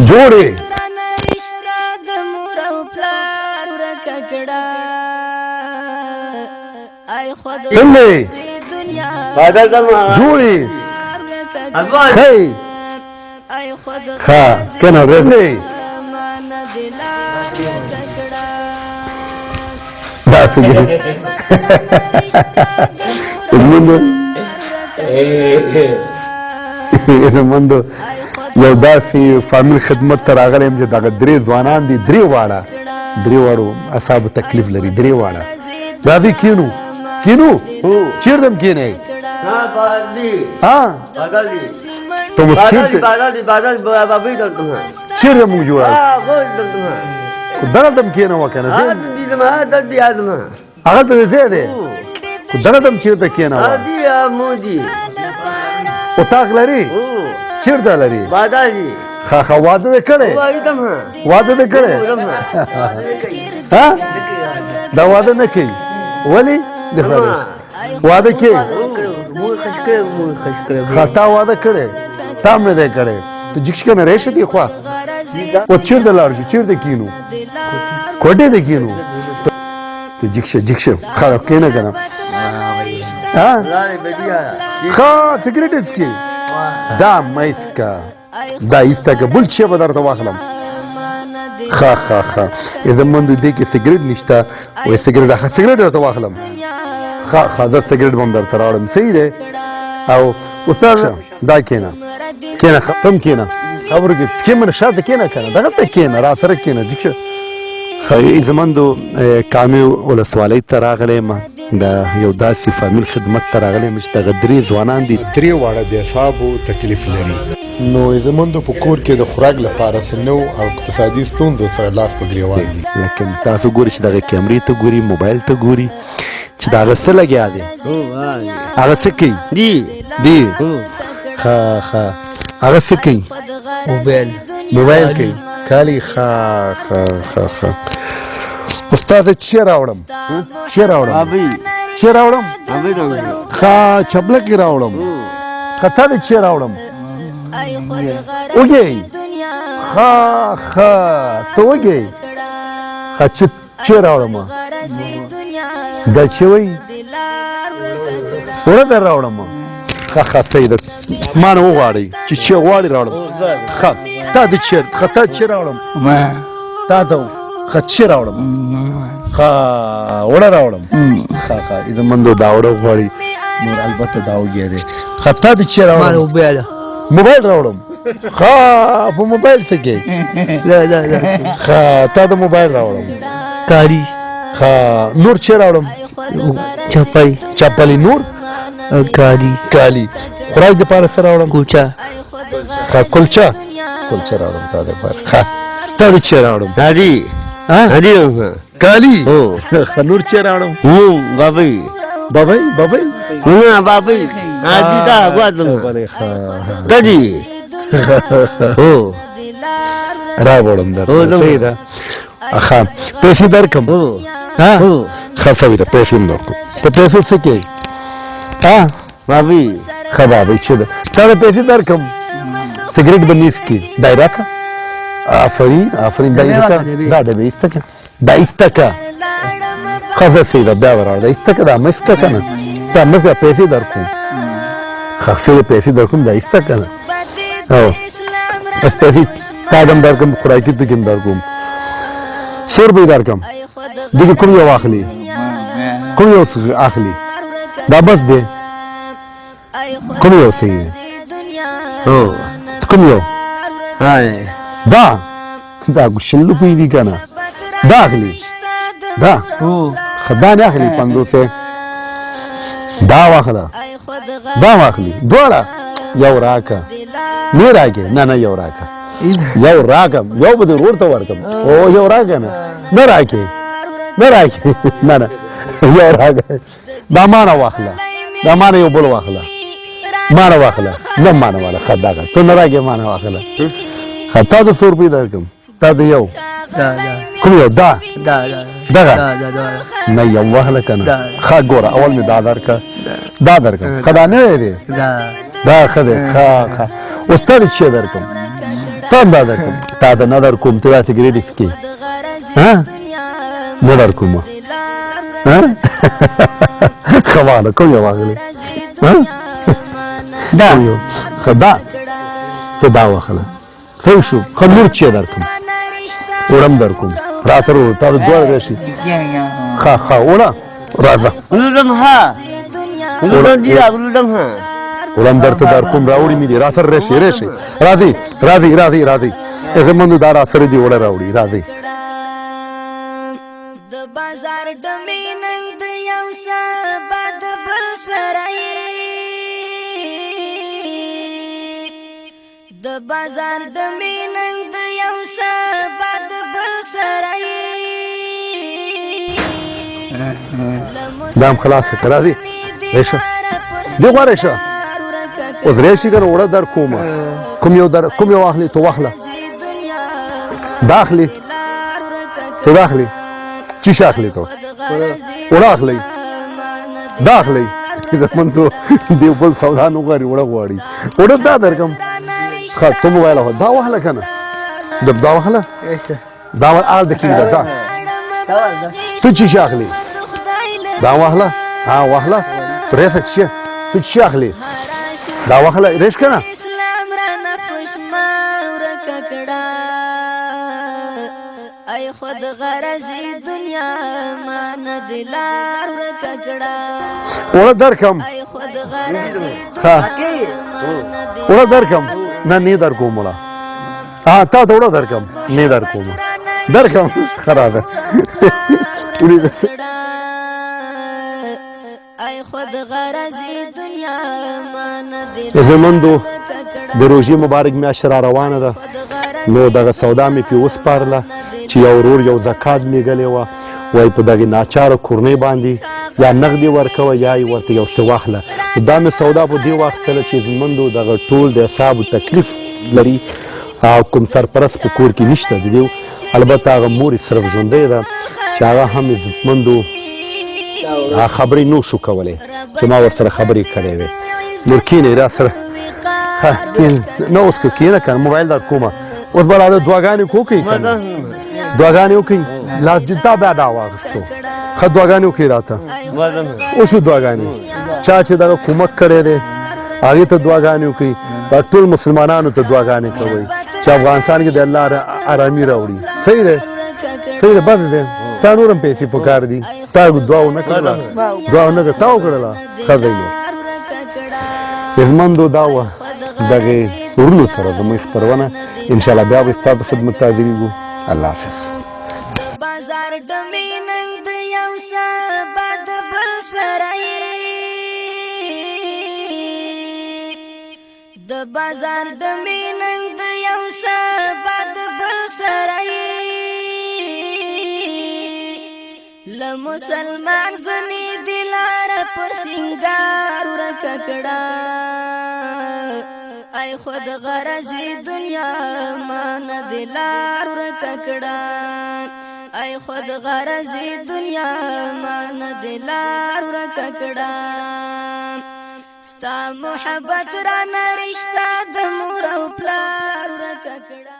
جوړې څنګه جوړې خی ښه کنه ورځې دا څنګه زموندو یو داسې فامیل خدمت ته راغلی یم چې دغه درې ځوانان دي درې واړو اصحابو تکلیف لري درې واړه راځئ کینو چیرته م کینئ تو مو چیرته مونږ جوړه دغلته م کینوه که نه هغلته دې ځای دی خو دغلته م چیرته کینوه اتاق لري چیرته لري ښه واده دې کړی دا واده نه کوي ولې واده کوي تا واده کړی تا هم نه دی کړی ته جګ شي که نه ریشه دې خوا او چیرته لاړ شو چیرته کینو کوټې ته کینو ته جګ شه ښه کښېنه که نه ښه سګرېټ څکې دا مه څکه دا ایسته که بل شی به درته واخلم ښه زموږ دې کې سګرېټ نشته وایي سګرېټ درته واخلم ښه زه سګرېټ به هم درته راوړم صحیح دی او استاد دا کښېنه ته هم کښېنه خبرو کې کښېنه شاته کښېنه که نه دغلته کښېنه را سره کښېنه جګ شه زموږ کامې ولسوالۍ ته راغلی یم د یو داسې فامیل خدمت ته راغلی یم چې دغه درې ځوانان دي درې واړه د اصحابو تکلیف لري نو زموږ په کور کې د خوراک لپاره څه نه او اقتصادي ستونزو سره لاس په ګرېوان دي لیکن تاسو ګورئ چې دغه کیمرې ته ګوري موبایل ته ګوري چې د هغه څه لګیا دی هغه څه کوي دی ښه هغه څه کوي موبایل کوي کالي ښه استاد چی راوړم ښه چپلکې راوړم ښه تا دې چی راوړم وږی ښه ته وږی ښه چی راوړم دا چی وایي وړه در راوړم ښه صحیح ده ما نه وغواړئ چې چی غواړئ راوړم ښه تا چی راوړم تا ته ښه چی راوړم ښه وړه راوړم ښه زموږ دا وړه غواړي نور البته دا وږی دی ښه تا دې چی راوړم موبایل راوړم ښه په موبایل څه کوې ښه تا د موبایل راوړم کالي ښه نور چی راوړم چپلي نور کالي خوراک دپاره څه راوړم ښه کلچه راوړم تا دپاره ښه تا دې چی راوړم کالي ښه نور چی راوړم بابای راوړم درته صحیح ده ښه پیسې درکړم ښه سوي ده پیسې هم درکړم په پیسو څه کوې ښه بابۍ چې ده تا د پیسې درکړم سګرېټ به نه څکې دا یې راکړه آفرین دا ډبې ایسته که دا ایسته که ښه صحیح ده بیا به راوړه دا ایسته که دا مه څکه که نه دا مه څکه پیسې درکړم ښه څه پیسې درکړم دا ایسته که نه بس پیسې تا ته هم درکړم خوراکي ته کې هم درکړم 100 روپۍ درکړم دغې کوم یو اخلي دا بس دی کوم یو صحیح دی کوم یو دا 100 روپۍ دي که نه دا اخلي دا نه اخلي 500 دا واخله دا واخلي دواړه یو راکه نه راکې نه یو راکه یو راکم یو به دې ورور ته ورکم او یو راکه نه راکې نه یو راکه دا مانه واخله دا مانه یو بل واخله مانه واخله نه مانه واخله ښه دغه ته نه راکې مانه واخله ښه تا د 100 روپۍ درکړم تا د یو کوم یو دغه نه یو واخله که نه ښه ګوره اول مې دا درکړه ښه دا نوی دی دا ښه دی ښه اوس تا دې چې درکړم تا هم دا درکم تا د نه در کوم ته دا سګرېټ څکې نه در کومه ښه واخله کوم یو واخلې دا ته دا واخله څه شو ښه نور چې در کوم وړم در کوم را سره تا د دواړه راشي ښه وړه راځه وړم درته در کوم راوړي مې دي را سره راشي راځئ زمونږ دا را سره دي وړه راوړي راځئ د بازار ډمې نن د یو سبا د بل سره د بازار ډمې نن د یو سبا د بل سره دام خلاص که راځي ریشه دی غوا ریشه اوس ریشي که نه وړه در کومه کوم یو اخلي تو واخله دا اخلي تو دا اخلي چی اخلي تو وړه اخلي دا اخلي زمون تو دیو بل سودا نه غواړي وړه غواړي وړه دا درکم ښه ته موبایل دا واخله که نه دا واخله دا آل د کېږده ځه ته چی اخلي دا واخله واخله تو ریسه چی تو چی اخلي دا واخله ریش که نه ای خود غرضی دنیا ما ندلار ککڑا وړه درکم وړه درکم نه در کوم وړه تا ته وړه درکم نه در کوم درکم خرابه ای خود غرضی دنیا ما ندلار زموندو د روژې مبارک میاشت را روانه ده نو دغه سودا مې پې وسپارله چې یو ورور یو زکات لېږلی وه وایي په دغې ناچاره کورنۍ باندې یا نغدې ورکوه یا یې ورته یو څه واخله دا مې سودا په دې واخیستله چې زموندو دغه ټول د حساب تکلیف لري کوم سرپرست په کور کې نشته د دې البته هغه مور یې صرف ژوندۍ ده چې هغه هم عزتمندو خبرې نو شو کولی چې ما ورسره خبرې کړې وې نور کښېنئ را سره نه اوس که کښېنه که نه موبایل در کومه اوس به راځه دعاګانې وکړئ که نه دعاګانې وکړئ لاس دا بیا دا واخیستو ښه دعاګانې وکړئ راته وشو دعاګانې چا چې دغه کومک کړی دی هغې ته دعاګانې وکړئ دا ټول مسلمانانو ته دعاګانې کوئ چې افغانستان کې د الله ارامي راوړي صحیح دی بس دی تا نور هم پیسې په کار دي تا دعا ونه کړله تا وکړله ښه دی نو عزتمندو دا وه دغې ورونو سره زموږ خپرونه انشاءالله بیا به ستا د خدمت ته حاضرېږو الله حافظ بازار ډمې نن د یو سبا د بل سره د بازار ډمې نن د یو سبا د بل سره له مسلمان زنې دلاره پر سینګار ورکه کړه ای خود غرضی دنیا ما ندلار ورکه کړه ای خود غرضی دنیا ما ندلار ورکه کړه ستا محبت را نرشته د مور او پلار ورکه کړه